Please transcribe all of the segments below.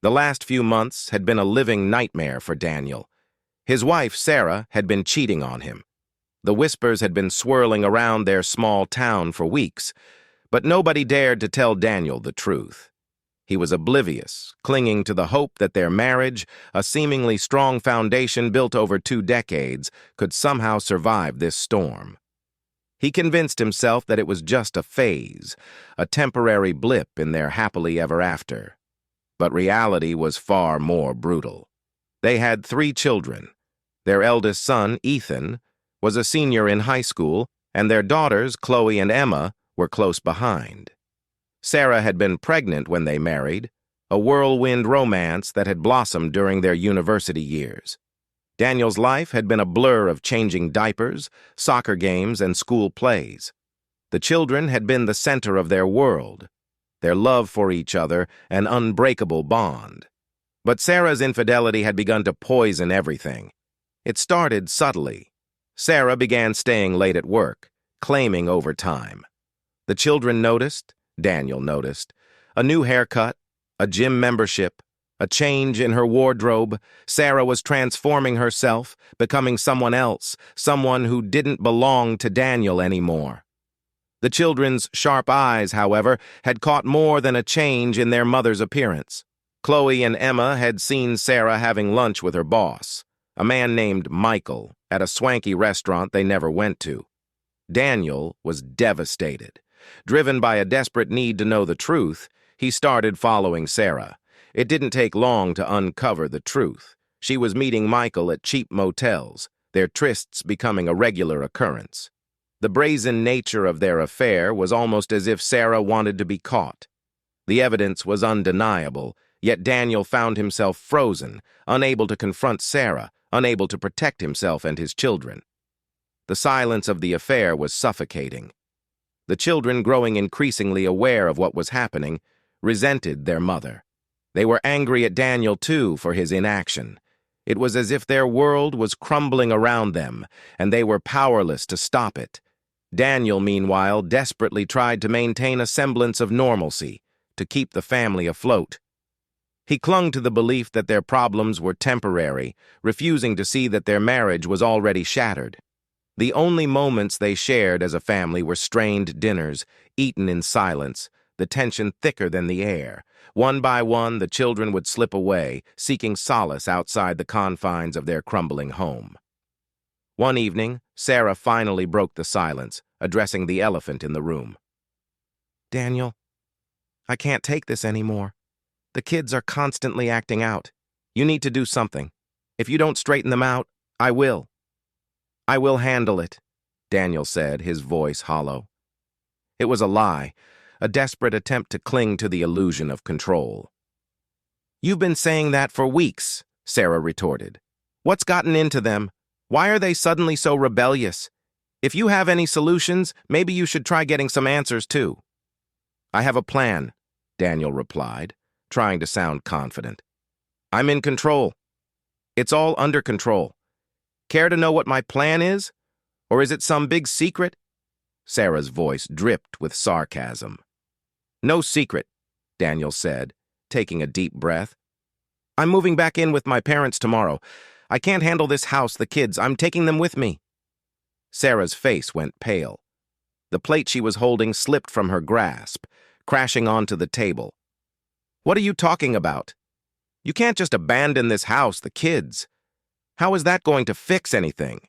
The last few months had been a living nightmare for Daniel. His wife, Sarah, had been cheating on him. The whispers had been swirling around their small town for weeks, but nobody dared to tell Daniel the truth. He was oblivious, clinging to the hope that their marriage, a seemingly strong foundation built over 2 decades, could somehow survive this storm. He convinced himself that it was just a phase, a temporary blip in their happily ever after. But reality was far more brutal. They had 3 children. Their eldest son, Ethan, was a senior in high school, and their daughters, Chloe and Emma, were close behind. Sarah had been pregnant when they married, a whirlwind romance that had blossomed during their university years. Daniel's life had been a blur of changing diapers, soccer games, and school plays. The children had been the center of their world, their love for each other an unbreakable bond. But Sarah's infidelity had begun to poison everything. It started subtly. Sarah began staying late at work, claiming overtime. The children noticed, Daniel noticed, a new haircut, a gym membership, a change in her wardrobe. Sarah was transforming herself, becoming someone else, someone who didn't belong to Daniel anymore. The children's sharp eyes, however, had caught more than a change in their mother's appearance. Chloe and Emma had seen Sarah having lunch with her boss, a man named Michael, at a swanky restaurant they never went to. Daniel was devastated. Driven by a desperate need to know the truth, he started following Sarah. It didn't take long to uncover the truth. She was meeting Michael at cheap motels, their trysts becoming a regular occurrence. The brazen nature of their affair was almost as if Sarah wanted to be caught. The evidence was undeniable, yet Daniel found himself frozen, unable to confront Sarah, unable to protect himself and his children. The silence of the affair was suffocating. The children, growing increasingly aware of what was happening, resented their mother. They were angry at Daniel, too, for his inaction. It was as if their world was crumbling around them, and they were powerless to stop it. Daniel, meanwhile, desperately tried to maintain a semblance of normalcy, to keep the family afloat. He clung to the belief that their problems were temporary, refusing to see that their marriage was already shattered. The only moments they shared as a family were strained dinners, eaten in silence, the tension thicker than the air. One by one, the children would slip away, seeking solace outside the confines of their crumbling home. One evening, Sarah finally broke the silence, addressing the elephant in the room. "Daniel, I can't take this anymore. The kids are constantly acting out. You need to do something. If you don't straighten them out, I will." "I will handle it," Daniel said, his voice hollow. It was a lie, a desperate attempt to cling to the illusion of control. "You've been saying that for weeks," Sarah retorted. "What's gotten into them? Why are they suddenly so rebellious? If you have any solutions, maybe you should try getting some answers too." "I have a plan," Daniel replied, trying to sound confident. "I'm in control. It's all under control. Care to know what my plan is? Or is it some big secret?" Sarah's voice dripped with sarcasm. "No secret," Daniel said, taking a deep breath. "I'm moving back in with my parents tomorrow. I can't handle this house, the kids. I'm taking them with me." Sarah's face went pale. The plate she was holding slipped from her grasp, crashing onto the table. "What are you talking about? You can't just abandon this house, the kids. How is that going to fix anything?"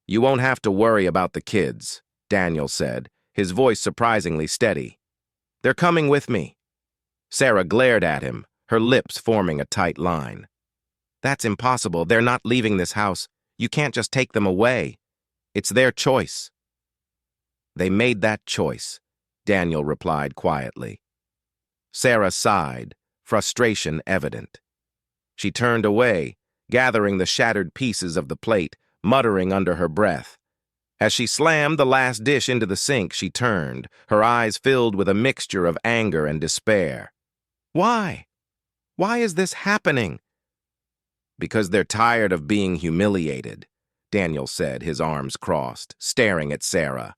"You won't have to worry about the kids," Daniel said, his voice surprisingly steady. "They're coming with me." Sarah glared at him, her lips forming a tight line. "That's impossible. They're not leaving this house. You can't just take them away. It's their choice." "They made that choice," Daniel replied quietly. Sarah sighed, frustration evident. She turned away, gathering the shattered pieces of the plate, muttering under her breath. As she slammed the last dish into the sink, she turned, her eyes filled with a mixture of anger and despair. "Why? Why is this happening?" "Because they're tired of being humiliated," Daniel said, his arms crossed, staring at Sarah.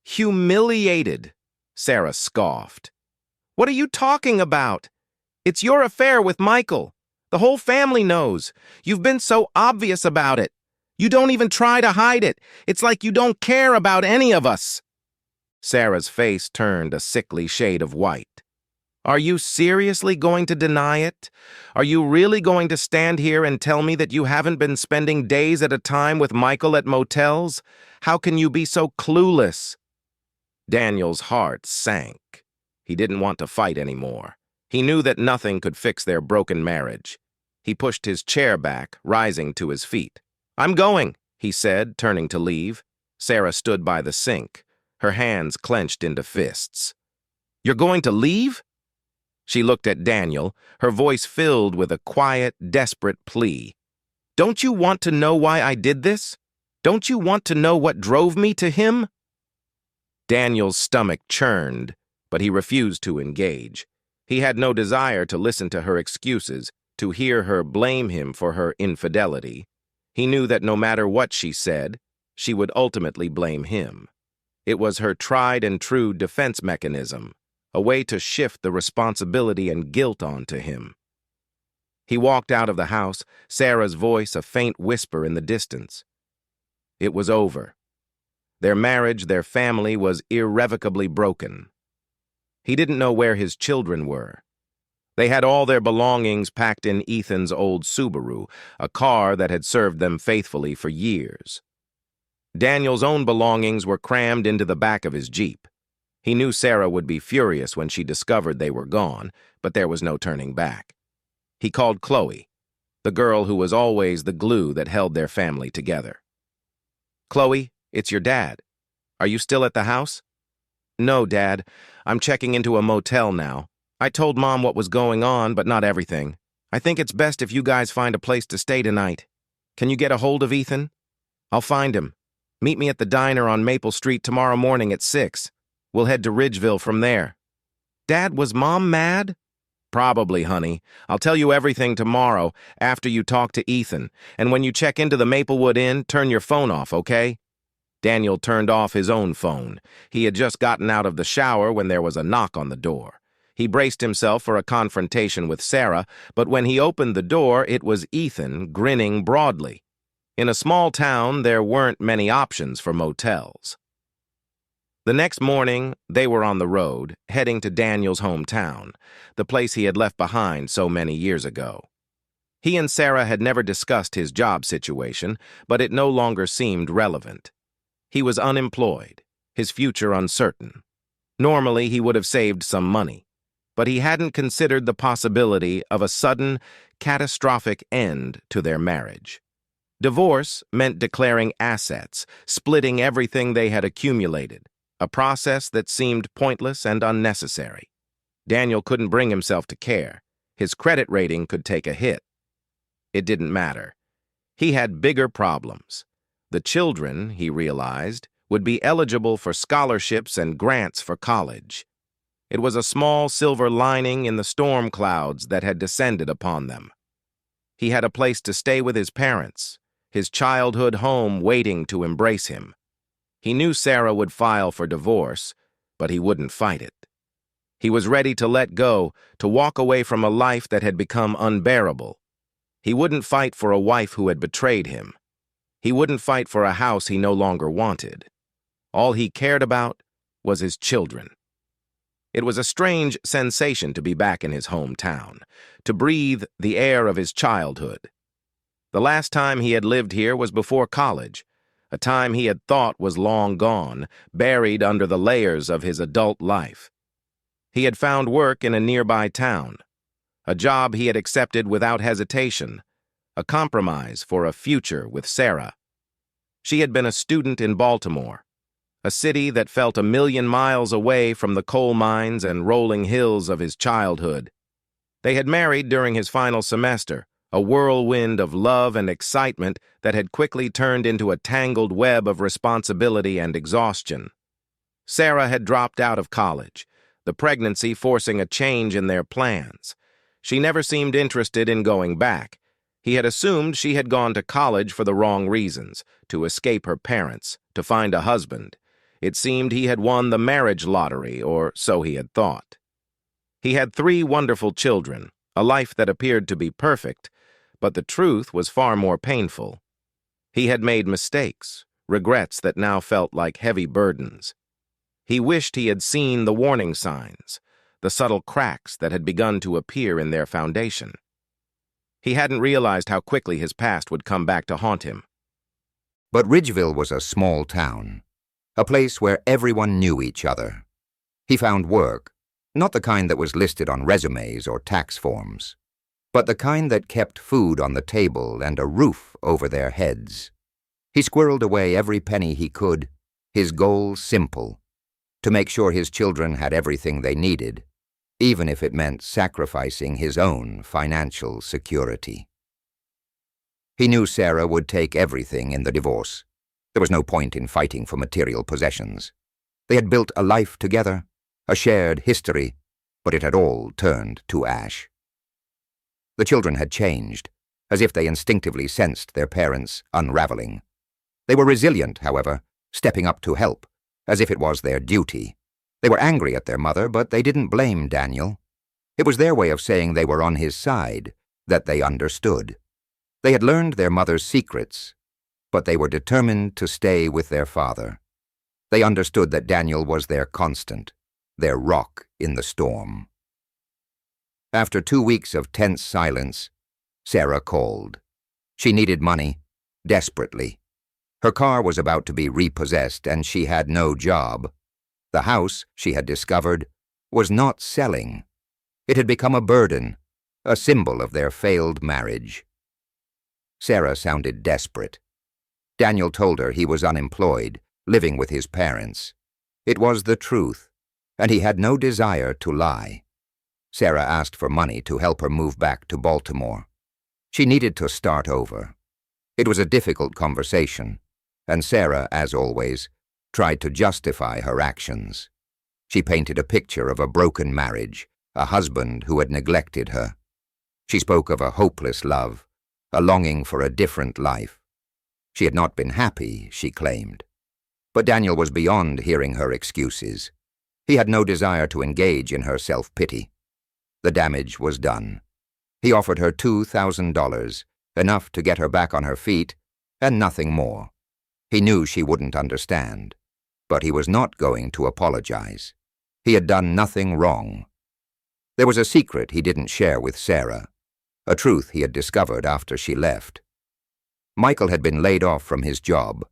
"Humiliated?" Sarah scoffed. "What are you talking about? It's your affair with Michael. The whole family knows. You've been so obvious about it. You don't even try to hide it. It's like you don't care about any of us." Sarah's face turned a sickly shade of white. "Are you seriously going to deny it? Are you really going to stand here and tell me that you haven't been spending days at a time with Michael at motels? How can you be so clueless?" Daniel's heart sank. He didn't want to fight anymore. He knew that nothing could fix their broken marriage. He pushed his chair back, rising to his feet. "I'm going," he said, turning to leave. Sarah stood by the sink, her hands clenched into fists. "You're going to leave?" She looked at Daniel, her voice filled with a quiet, desperate plea. "Don't you want to know why I did this? Don't you want to know what drove me to him?" Daniel's stomach churned, but he refused to engage. He had no desire to listen to her excuses, to hear her blame him for her infidelity. He knew that no matter what she said, she would ultimately blame him. It was her tried-and-true defense mechanism, a way to shift the responsibility and guilt onto him. He walked out of the house, Sarah's voice a faint whisper in the distance. It was over. Their marriage, their family, was irrevocably broken. He didn't know where his children were. They had all their belongings packed in Ethan's old Subaru, a car that had served them faithfully for years. Daniel's own belongings were crammed into the back of his Jeep. He knew Sarah would be furious when she discovered they were gone, but there was no turning back. He called Chloe, the girl who was always the glue that held their family together. "Chloe, it's your dad. Are you still at the house?" "No, Dad. I'm checking into a motel now. I told Mom what was going on, but not everything. I think it's best if you guys find a place to stay tonight. Can you get a hold of Ethan?" "I'll find him. Meet me at the diner on Maple Street tomorrow morning at 6. We'll head to Ridgeville from there." "Dad, was Mom mad?" "Probably, honey. I'll tell you everything tomorrow after you talk to Ethan. And when you check into the Maplewood Inn, turn your phone off, okay?" Daniel turned off his own phone. He had just gotten out of the shower when there was a knock on the door. He braced himself for a confrontation with Sarah, but when he opened the door, it was Ethan, grinning broadly. In a small town, there weren't many options for motels. The next morning, they were on the road, heading to Daniel's hometown, the place he had left behind so many years ago. He and Sarah had never discussed his job situation, but it no longer seemed relevant. He was unemployed, his future uncertain. Normally, he would have saved some money, but he hadn't considered the possibility of a sudden, catastrophic end to their marriage. Divorce meant declaring assets, splitting everything they had accumulated, a process that seemed pointless and unnecessary. Daniel couldn't bring himself to care. His credit rating could take a hit. It didn't matter. He had bigger problems. The children, he realized, would be eligible for scholarships and grants for college. It was a small silver lining in the storm clouds that had descended upon them. He had a place to stay with his parents, his childhood home waiting to embrace him. He knew Sarah would file for divorce, but he wouldn't fight it. He was ready to let go, to walk away from a life that had become unbearable. He wouldn't fight for a wife who had betrayed him. He wouldn't fight for a house he no longer wanted. All he cared about was his children. It was a strange sensation to be back in his hometown, to breathe the air of his childhood. The last time he had lived here was before college, a time he had thought was long gone, buried under the layers of his adult life. He had found work in a nearby town, a job he had accepted without hesitation, a compromise for a future with Sarah. She had been a student in Baltimore, a city that felt 1,000,000 miles away from the coal mines and rolling hills of his childhood. They had married during his final semester, a whirlwind of love and excitement that had quickly turned into a tangled web of responsibility and exhaustion. Sarah had dropped out of college, the pregnancy forcing a change in their plans. She never seemed interested in going back. He had assumed she had gone to college for the wrong reasons, to escape her parents, to find a husband. It seemed he had won the marriage lottery, or so he had thought. He had 3 wonderful children, a life that appeared to be perfect, but the truth was far more painful. He had made mistakes, regrets that now felt like heavy burdens. He wished he had seen the warning signs, the subtle cracks that had begun to appear in their foundation. He hadn't realized how quickly his past would come back to haunt him. But Ridgeville was a small town, a place where everyone knew each other. He found work, not the kind that was listed on resumes or tax forms, but the kind that kept food on the table and a roof over their heads. He squirreled away every penny he could, his goal simple, to make sure his children had everything they needed, even if it meant sacrificing his own financial security. He knew Sarah would take everything in the divorce. There was no point in fighting for material possessions. They had built a life together, a shared history, but it had all turned to ash. The children had changed, as if they instinctively sensed their parents' unraveling. They were resilient, however, stepping up to help, as if it was their duty. They were angry at their mother, but they didn't blame Daniel. It was their way of saying they were on his side, that they understood. They had learned their mother's secrets, but they were determined to stay with their father. They understood that Daniel was their constant, their rock in the storm. After 2 weeks of tense silence, Sarah called. She needed money, desperately. Her car was about to be repossessed and she had no job. The house, she had discovered, was not selling. It had become a burden, a symbol of their failed marriage. Sarah sounded desperate. Daniel told her he was unemployed, living with his parents. It was the truth, and he had no desire to lie. Sarah asked for money to help her move back to Baltimore. She needed to start over. It was a difficult conversation, and Sarah, as always, tried to justify her actions. She painted a picture of a broken marriage, a husband who had neglected her. She spoke of a hopeless love, a longing for a different life. She had not been happy, she claimed. But Daniel was beyond hearing her excuses. He had no desire to engage in her self-pity. The damage was done. He offered her $2,000, enough to get her back on her feet, and nothing more. He knew she wouldn't understand, but he was not going to apologize. He had done nothing wrong. There was a secret he didn't share with Sarah, a truth he had discovered after she left. Michael had been laid off from his job,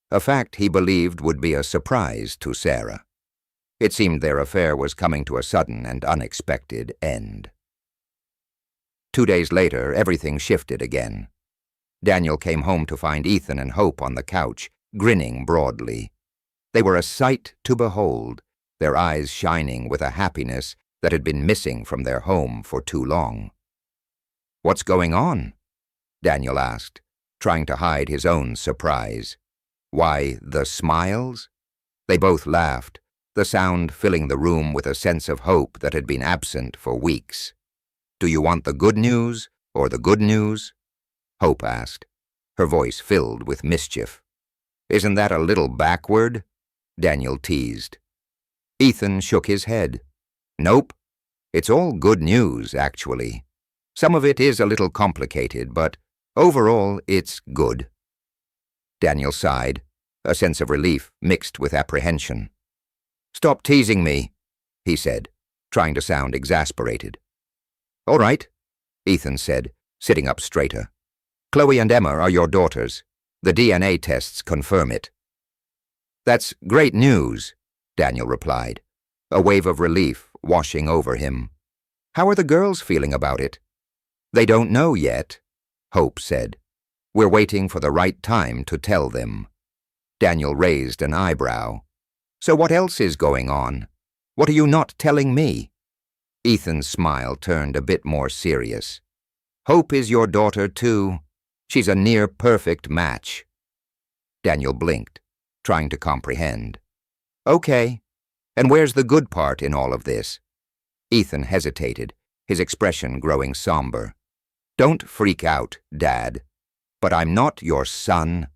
a fact he believed would be a surprise to Sarah. It seemed their affair was coming to a sudden and unexpected end. 2 days later, everything shifted again. Daniel came home to find Ethan and Hope on the couch, grinning broadly. They were a sight to behold, their eyes shining with a happiness that had been missing from their home for too long. "What's going on?" Daniel asked, trying to hide his own surprise. "Why, the smiles?" They both laughed, the sound filling the room with a sense of hope that had been absent for weeks. "Do you want the good news or the good news?" Hope asked, her voice filled with mischief. "Isn't that a little backward?" Daniel teased. Ethan shook his head. "Nope. It's all good news, actually. Some of it is a little complicated, but overall it's good." Daniel sighed, a sense of relief mixed with apprehension. "Stop teasing me," he said, trying to sound exasperated. "All right," Ethan said, sitting up straighter. "Chloe and Emma are your daughters. The DNA tests confirm it." "That's great news," Daniel replied, a wave of relief washing over him. "How are the girls feeling about it?" "They don't know yet," Hope said. "We're waiting for the right time to tell them." Daniel raised an eyebrow. "So what else is going on? What are you not telling me?" Ethan's smile turned a bit more serious. "Hope is your daughter, too. She's a near-perfect match." Daniel blinked, trying to comprehend. "Okay, and where's the good part in all of this?" Ethan hesitated, his expression growing somber. "Don't freak out, Dad. But I'm not your son."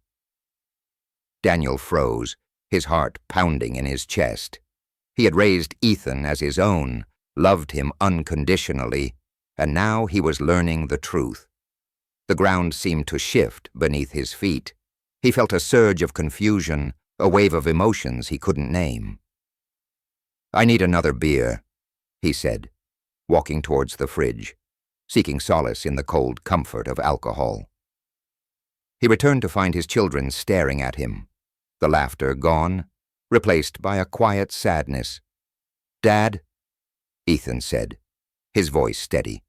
Daniel froze, his heart pounding in his chest. He had raised Ethan as his own, loved him unconditionally, and now he was learning the truth. The ground seemed to shift beneath his feet. He felt a surge of confusion, a wave of emotions he couldn't name. "I need another beer," he said, walking towards the fridge, seeking solace in the cold comfort of alcohol. He returned to find his children staring at him, the laughter gone, replaced by a quiet sadness. "Dad," Ethan said, his voice steady,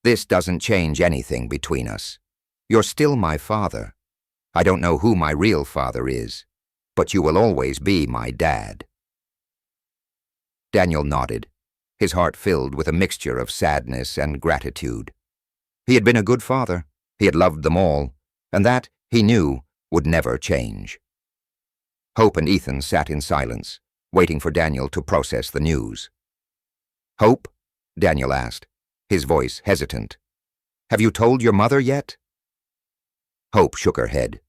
"this doesn't change anything between us. You're still my father. I don't know who my real father is, but you will always be my dad." Daniel nodded, his heart filled with a mixture of sadness and gratitude. He had been a good father, he had loved them all, and that, he knew, would never change. Hope and Ethan sat in silence, waiting for Daniel to process the news. "Hope?" Daniel asked, his voice hesitant. "Have you told your mother yet?" Hope shook her head.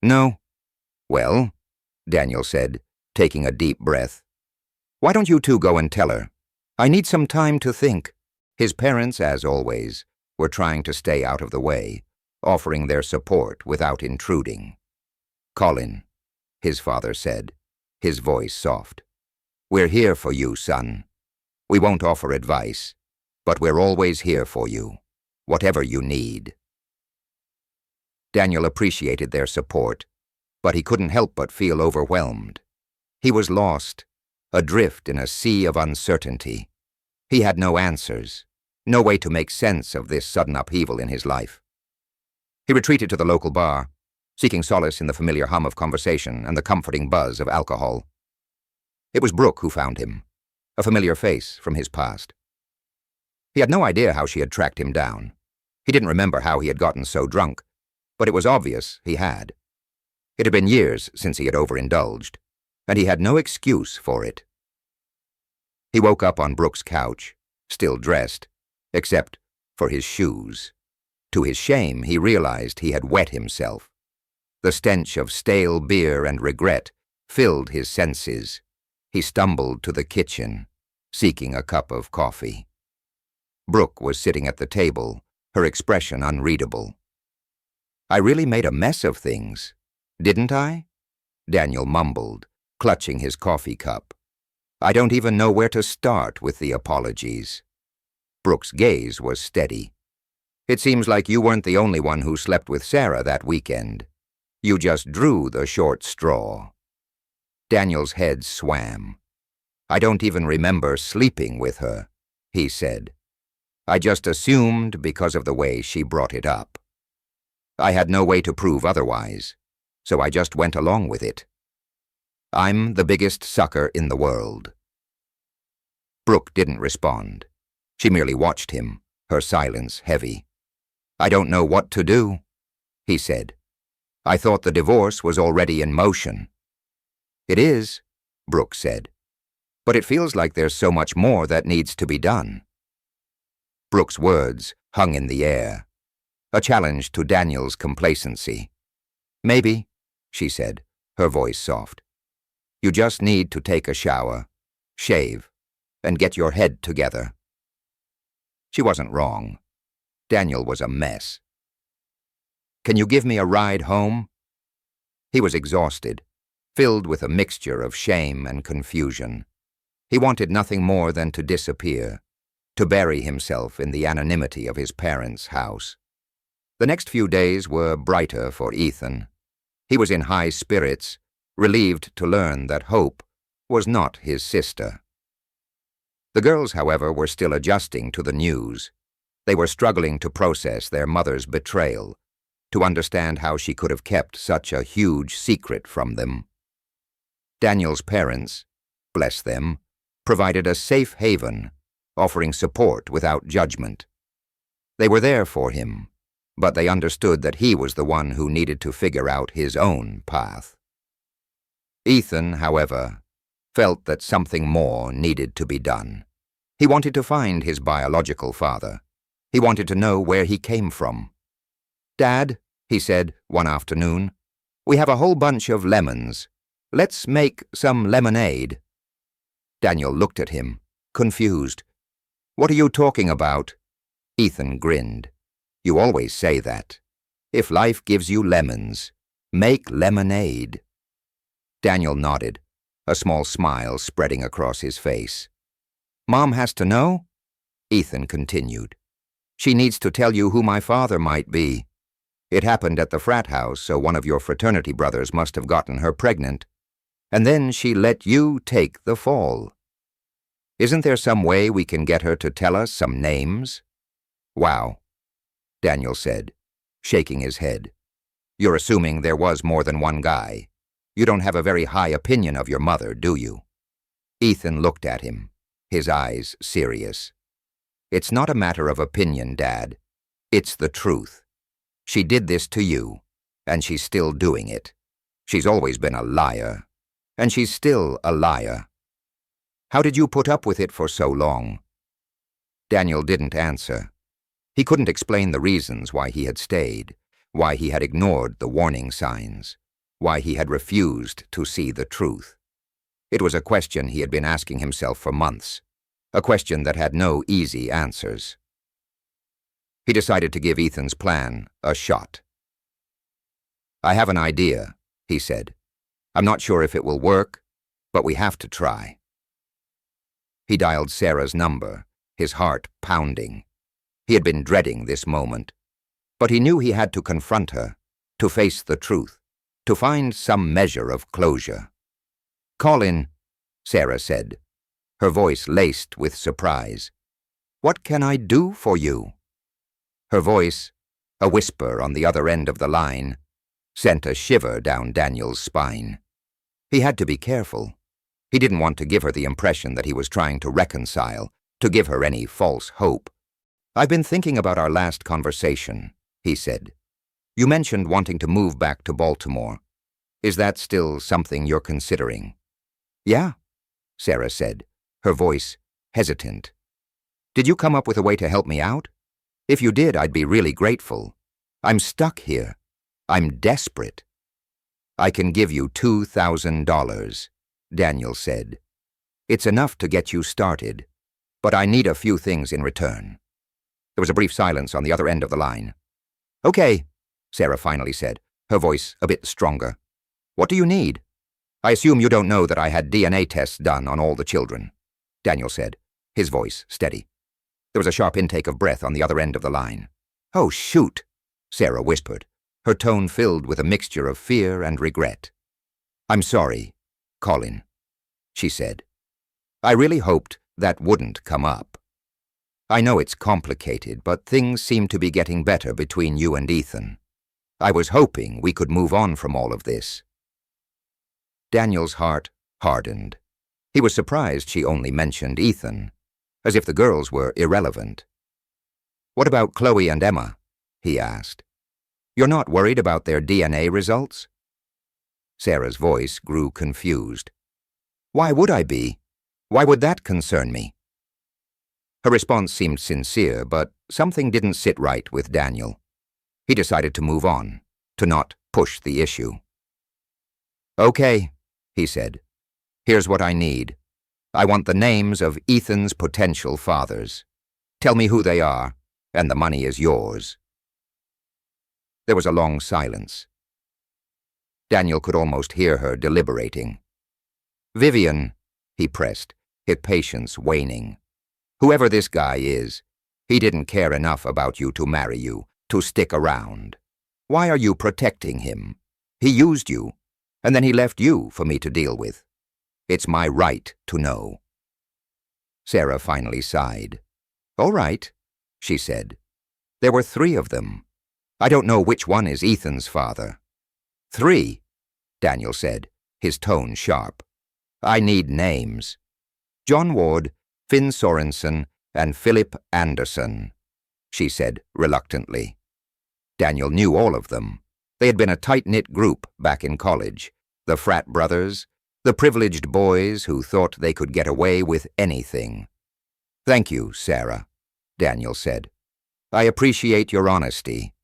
"No." "Well," Daniel said, taking a deep breath, "why don't you two go and tell her? I need some time to think." His parents, as always, were trying to stay out of the way, offering their support without intruding. "Colin," his father said, his voice soft, "we're here for you, son. We won't offer advice, but we're always here for you, whatever you need." Daniel appreciated their support, but he couldn't help but feel overwhelmed. He was lost, adrift in a sea of uncertainty. He had no answers, no way to make sense of this sudden upheaval in his life. He retreated to the local bar, seeking solace in the familiar hum of conversation and the comforting buzz of alcohol. It was Brooke who found him, a familiar face from his past. He had no idea how she had tracked him down. He didn't remember how he had gotten so drunk, but it was obvious he had. It had been years since he had overindulged, and he had no excuse for it. He woke up on Brooke's couch, still dressed, except for his shoes. To his shame, he realized he had wet himself. The stench of stale beer and regret filled his senses. He stumbled to the kitchen, seeking a cup of coffee. Brooke was sitting at the table, her expression unreadable. "I really made a mess of things, didn't I?" Daniel mumbled, clutching his coffee cup. "I don't even know where to start with the apologies." Brooke's gaze was steady. "It seems like you weren't the only one who slept with Sarah that weekend. You just drew the short straw." Daniel's head swam. "I don't even remember sleeping with her," he said. "I just assumed because of the way she brought it up. I had no way to prove otherwise, so I just went along with it. I'm the biggest sucker in the world." Brooke didn't respond. She merely watched him, her silence heavy. "I don't know what to do," he said. "I thought the divorce was already in motion." "It is," Brooke said, "but it feels like there's so much more that needs to be done." Brooke's words hung in the air, a challenge to Daniel's complacency. "Maybe," she said, her voice soft. "You just need to take a shower, shave, and get your head together." She wasn't wrong. Daniel was a mess. "Can you give me a ride home?" He was exhausted, filled with a mixture of shame and confusion. He wanted nothing more than to disappear, to bury himself in the anonymity of his parents' house. The next few days were brighter for Ethan. He was in high spirits, relieved to learn that Hope was not his sister. The girls, however, were still adjusting to the news. They were struggling to process their mother's betrayal, to understand how she could have kept such a huge secret from them. Daniel's parents, bless them, provided a safe haven, offering support without judgment. They were there for him, but they understood that he was the one who needed to figure out his own path. Ethan, however, felt that something more needed to be done. He wanted to find his biological father. He wanted to know where he came from. "Dad," he said one afternoon, "we have a whole bunch of lemons. Let's make some lemonade." Daniel looked at him, confused. What are you talking about? Ethan grinned. You always say that. If life gives you lemons, make lemonade. Daniel nodded, a small smile spreading across his face. Mom has to know? Ethan continued. She needs to tell you who my father might be. It happened at the frat house, so one of your fraternity brothers must have gotten her pregnant. And then she let you take the fall. Isn't there some way we can get her to tell us some names? Wow, Daniel said, shaking his head. You're assuming there was more than one guy. You don't have a very high opinion of your mother, do you? Ethan looked at him, his eyes serious. It's not a matter of opinion, Dad. It's the truth. She did this to you, and she's still doing it. She's always been a liar, and she's still a liar. How did you put up with it for so long? Daniel didn't answer. He couldn't explain the reasons why he had stayed, why he had ignored the warning signs, why he had refused to see the truth. It was a question he had been asking himself for months, a question that had no easy answers. He decided to give Ethan's plan a shot. I have an idea, he said. I'm not sure if it will work, but we have to try. He dialed Sarah's number, his heart pounding. He had been dreading this moment, but he knew he had to confront her, to face the truth, to find some measure of closure. Colin, Sarah said, her voice laced with surprise. What can I do for you? Her voice, a whisper on the other end of the line, sent a shiver down Daniel's spine. He had to be careful. He didn't want to give her the impression that he was trying to reconcile, to give her any false hope. I've been thinking about our last conversation, he said. You mentioned wanting to move back to Baltimore. Is that still something you're considering? Yeah, Sarah said, her voice hesitant. Did you come up with a way to help me out? If you did, I'd be really grateful. I'm stuck here. I'm desperate. I can give you $2,000, Daniel said. It's enough to get you started, but I need a few things in return. There was a brief silence on the other end of the line. Okay, Sarah finally said, her voice a bit stronger. What do you need? I assume you don't know that I had DNA tests done on all the children, Daniel said, his voice steady. There was a sharp intake of breath on the other end of the line. Oh, shoot, Sarah whispered, her tone filled with a mixture of fear and regret. I'm sorry, Colin, she said. I really hoped that wouldn't come up. I know it's complicated, but things seem to be getting better between you and Ethan. I was hoping we could move on from all of this. Daniel's heart hardened. He was surprised she only mentioned Ethan, as if the girls were irrelevant. What about Chloe and Emma? He asked. You're not worried about their DNA results? Sarah's voice grew confused. Why would I be? Why would that concern me? Her response seemed sincere, but something didn't sit right with Daniel. He decided to move on, to not push the issue. Okay, he said. Here's what I need. I want the names of Ethan's potential fathers. Tell me who they are, and the money is yours. There was a long silence. Daniel could almost hear her deliberating. Vivian, he pressed, his patience waning. Whoever this guy is, he didn't care enough about you to marry you, to stick around. Why are you protecting him? He used you, and then he left you for me to deal with. It's my right to know. Sarah finally sighed. All right, she said. There were 3 of them. I don't know which one is Ethan's father. 3, Daniel said, his tone sharp. I need names. John Ward, Finn Sorensen, and Philip Anderson, she said reluctantly. Daniel knew all of them. They had been a tight-knit group back in college, the frat brothers, the privileged boys who thought they could get away with anything. Thank you, Sarah, Daniel said. I appreciate your honesty.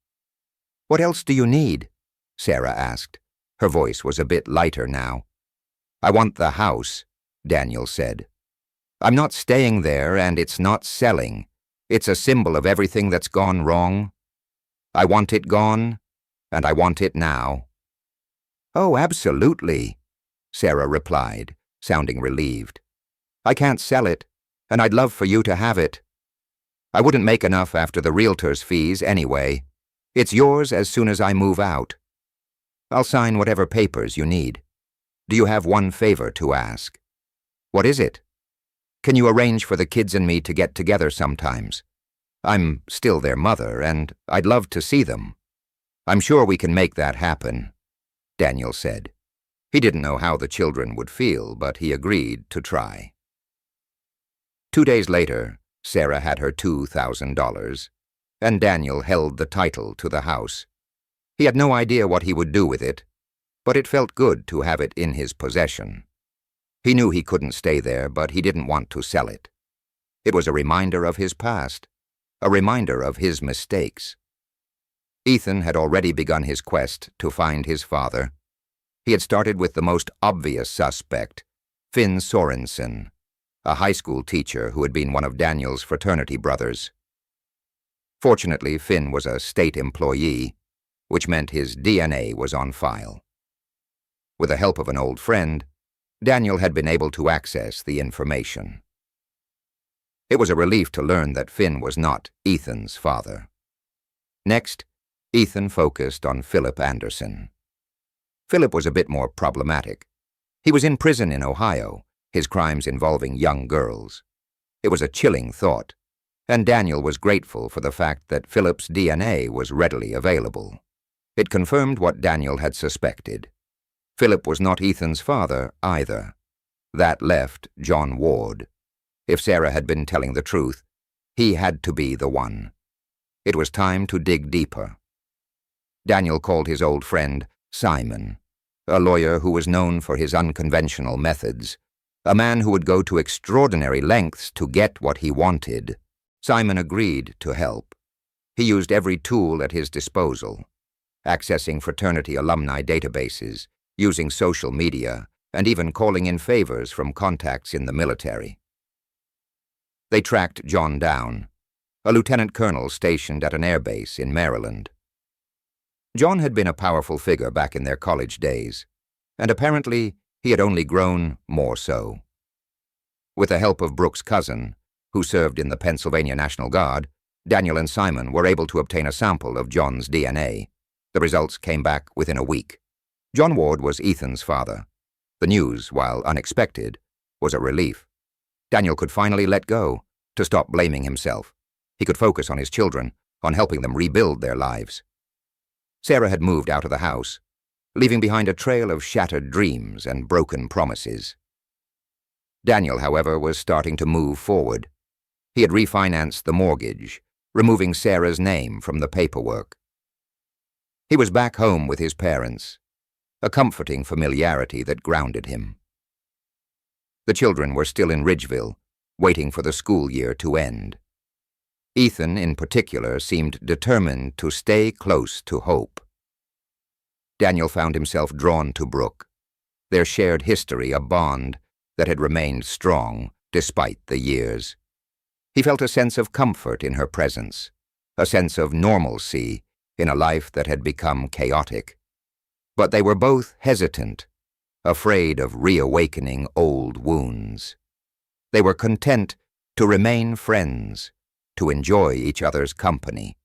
What else do you need? Sarah asked. Her voice was a bit lighter now. I want the house, Daniel said. I'm not staying there, and it's not selling. It's a symbol of everything that's gone wrong. I want it gone, and I want it now." "Oh, absolutely," Sarah replied, sounding relieved. "I can't sell it, and I'd love for you to have it. I wouldn't make enough after the realtor's fees anyway. It's yours as soon as I move out. I'll sign whatever papers you need. Do you have one favor to ask?" "What is it?" "Can you arrange for the kids and me to get together sometimes? I'm still their mother, and I'd love to see them." "I'm sure we can make that happen," Daniel said. He didn't know how the children would feel, but he agreed to try. 2 days later, Sarah had her $2,000, and Daniel held the title to the house. He had no idea what he would do with it, but it felt good to have it in his possession. He knew he couldn't stay there, but he didn't want to sell it. It was a reminder of his past, a reminder of his mistakes. Ethan had already begun his quest to find his father. He had started with the most obvious suspect, Finn Sorensen, a high school teacher who had been one of Daniel's fraternity brothers. Fortunately, Finn was a state employee, which meant his DNA was on file. With the help of an old friend, Daniel had been able to access the information. It was a relief to learn that Finn was not Ethan's father. Next, Ethan focused on Philip Anderson. Philip was a bit more problematic. He was in prison in Ohio, his crimes involving young girls. It was a chilling thought, and Daniel was grateful for the fact that Philip's DNA was readily available. It confirmed what Daniel had suspected. Philip was not Ethan's father either. That left John Ward. If Sarah had been telling the truth, he had to be the one. It was time to dig deeper. Daniel called his old friend Simon, a lawyer who was known for his unconventional methods, a man who would go to extraordinary lengths to get what he wanted. Simon agreed to help. He used every tool at his disposal, accessing fraternity alumni databases, using social media, and even calling in favors from contacts in the military. They tracked John down, a lieutenant colonel stationed at an airbase in Maryland. John had been a powerful figure back in their college days, and apparently he had only grown more so. With the help of Brooks' cousin, who served in the Pennsylvania National Guard, Daniel and Simon were able to obtain a sample of John's DNA. The results came back within a week. John Ward was Ethan's father. The news, while unexpected, was a relief. Daniel could finally let go, to stop blaming himself. He could focus on his children, on helping them rebuild their lives. Sarah had moved out of the house, leaving behind a trail of shattered dreams and broken promises. Daniel, however, was starting to move forward. He had refinanced the mortgage, removing Sarah's name from the paperwork. He was back home with his parents, a comforting familiarity that grounded him. The children were still in Ridgeville, waiting for the school year to end. Ethan, in particular, seemed determined to stay close to hope. Daniel found himself drawn to Brooke, their shared history a bond that had remained strong despite the years. He felt a sense of comfort in her presence, a sense of normalcy in a life that had become chaotic. But they were both hesitant, afraid of reawakening old wounds. They were content to remain friends, to enjoy each other's company,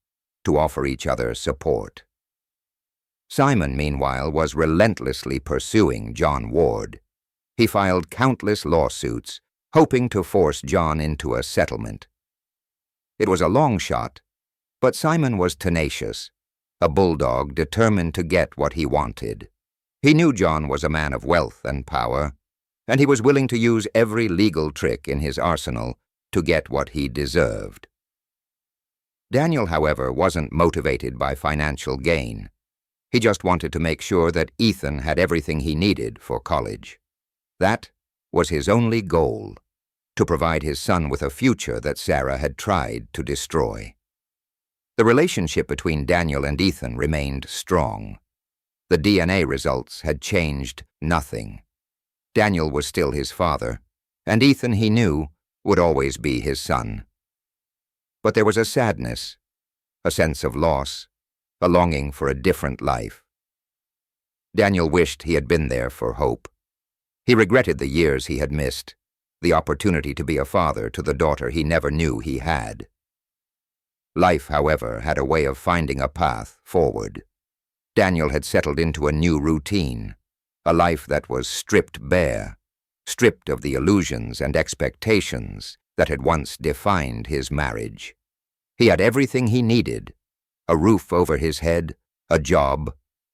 to offer each other support. Simon, meanwhile, was relentlessly pursuing John Ward. He filed countless lawsuits, hoping to force John into a settlement. It was a long shot, but Simon was tenacious, a bulldog determined to get what he wanted. He knew John was a man of wealth and power, and he was willing to use every legal trick in his arsenal to get what he deserved. Daniel, however, wasn't motivated by financial gain. He just wanted to make sure that Ethan had everything he needed for college. That was his only goal, to provide his son with a future that Sarah had tried to destroy. The relationship between Daniel and Ethan remained strong. The DNA results had changed nothing. Daniel was still his father, and Ethan, he knew, would always be his son. But there was a sadness, a sense of loss, a longing for a different life. Daniel wished he had been there for Hope. He regretted the years he had missed, the opportunity to be a father to the daughter he never knew he had. Life, however, had a way of finding a path forward. Daniel had settled into a new routine, a life that was stripped bare, stripped of the illusions and expectations that had once defined his marriage. He had everything he needed: a roof over his head, a job,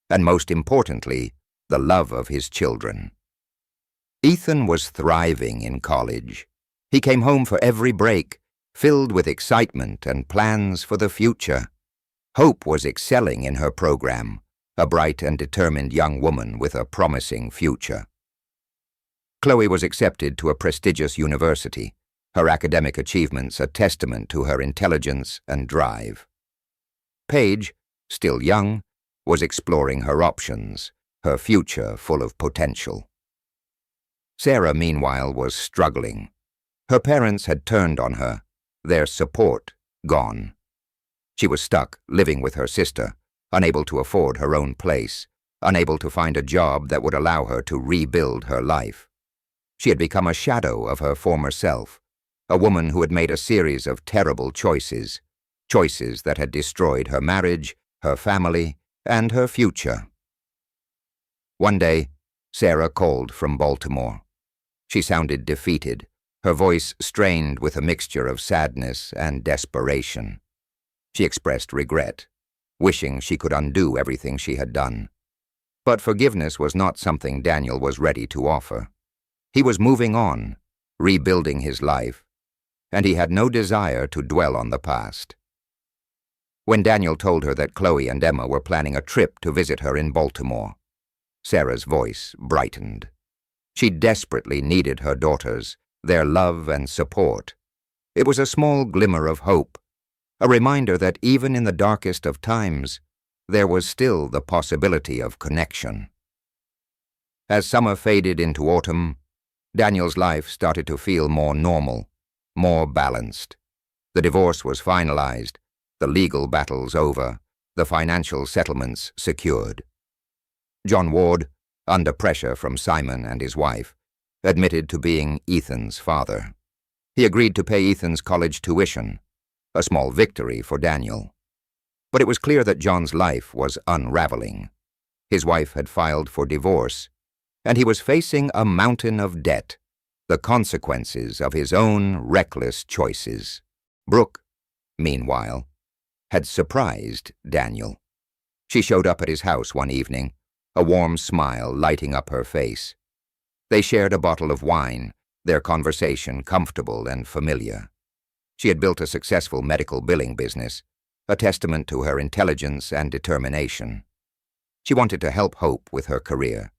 and most importantly, the love of his children. Ethan was thriving in college. He came home for every break, filled with excitement and plans for the future. Hope was excelling in her program, a bright and determined young woman with a promising future. Chloe was accepted to a prestigious university, her academic achievements a testament to her intelligence and drive. Paige, still young, was exploring her options, her future full of potential. Sarah, meanwhile, was struggling. Her parents had turned on her, their support gone. She was stuck living with her sister, unable to afford her own place, unable to find a job that would allow her to rebuild her life. She had become a shadow of her former self, a woman who had made a series of terrible choices, choices that had destroyed her marriage, her family, and her future. One day, Sarah called from Baltimore. She sounded defeated, her voice strained with a mixture of sadness and desperation. She expressed regret, wishing she could undo everything she had done. But forgiveness was not something Daniel was ready to offer. He was moving on, rebuilding his life, and he had no desire to dwell on the past. When Daniel told her that Chloe and Emma were planning a trip to visit her in Baltimore, Sarah's voice brightened. She desperately needed her daughters, their love and support. It was a small glimmer of hope, a reminder that even in the darkest of times, there was still the possibility of connection. As summer faded into autumn, Daniel's life started to feel more normal, more balanced. The divorce was finalized, the legal battles over, the financial settlements secured. John Ward, under pressure from Simon and his wife, admitted to being Ethan's father. He agreed to pay Ethan's college tuition, a small victory for Daniel. But it was clear that John's life was unraveling. His wife had filed for divorce, and he was facing a mountain of debt, the consequences of his own reckless choices. Brooke, meanwhile, had surprised Daniel. She showed up at his house one evening, a warm smile lighting up her face. They shared a bottle of wine, their conversation comfortable and familiar. She had built a successful medical billing business, a testament to her intelligence and determination. She wanted to help Hope with her career,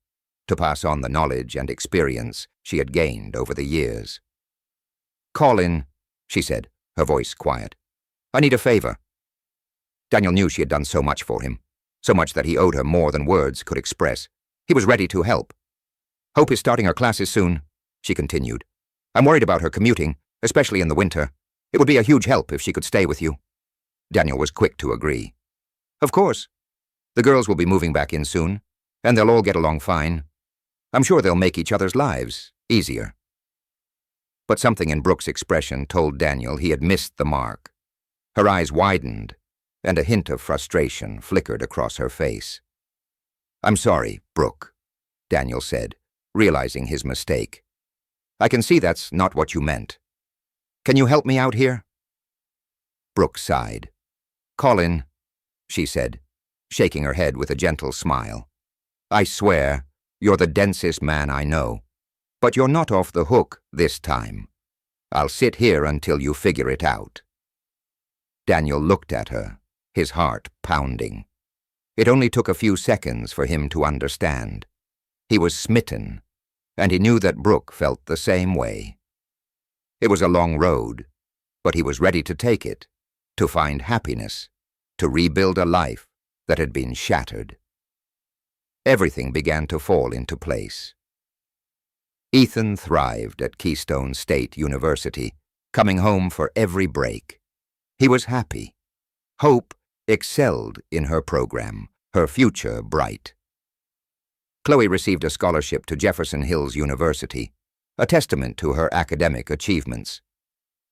to pass on the knowledge and experience she had gained over the years. "Call in," she said, her voice quiet. "I need a favor." Daniel knew she had done so much for him, so much that he owed her more than words could express. He was ready to help. "Hope is starting her classes soon," she continued. "I'm worried about her commuting, especially in the winter. It would be a huge help if she could stay with you." Daniel was quick to agree. "Of course. The girls will be moving back in soon, and they'll all get along fine. I'm sure they'll make each other's lives easier." But something in Brooke's expression told Daniel he had missed the mark. Her eyes widened, and a hint of frustration flickered across her face. "I'm sorry, Brooke," Daniel said, realizing his mistake. "I can see that's not what you meant. Can you help me out here?" Brooke sighed. "Colin," she said, shaking her head with a gentle smile, "I swear you're the densest man I know, but you're not off the hook this time. I'll sit here until you figure it out." Daniel looked at her, his heart pounding. It only took a few seconds for him to understand. He was smitten, and he knew that Brooke felt the same way. It was a long road, but he was ready to take it, to find happiness, to rebuild a life that had been shattered. Everything began to fall into place. Ethan thrived at Keystone State University, coming home for every break. He was happy. Hope excelled in her program, her future bright. Chloe received a scholarship to Jefferson Hills University, a testament to her academic achievements.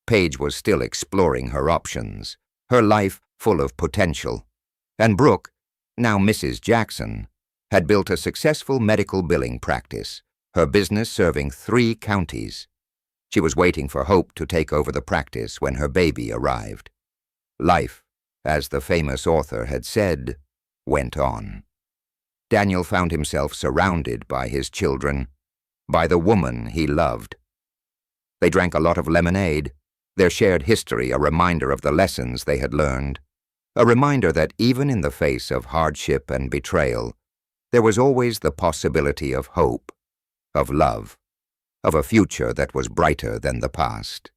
Paige was still exploring her options, her life full of potential, and Brooke, now Mrs. Jackson, had built a successful medical billing practice, her business serving 3 counties. She was waiting for Hope to take over the practice when her baby arrived. Life, as the famous author had said, went on. Daniel found himself surrounded by his children, by the woman he loved. They drank a lot of lemonade, their shared history a reminder of the lessons they had learned, a reminder that even in the face of hardship and betrayal, there was always the possibility of hope, of love, of a future that was brighter than the past.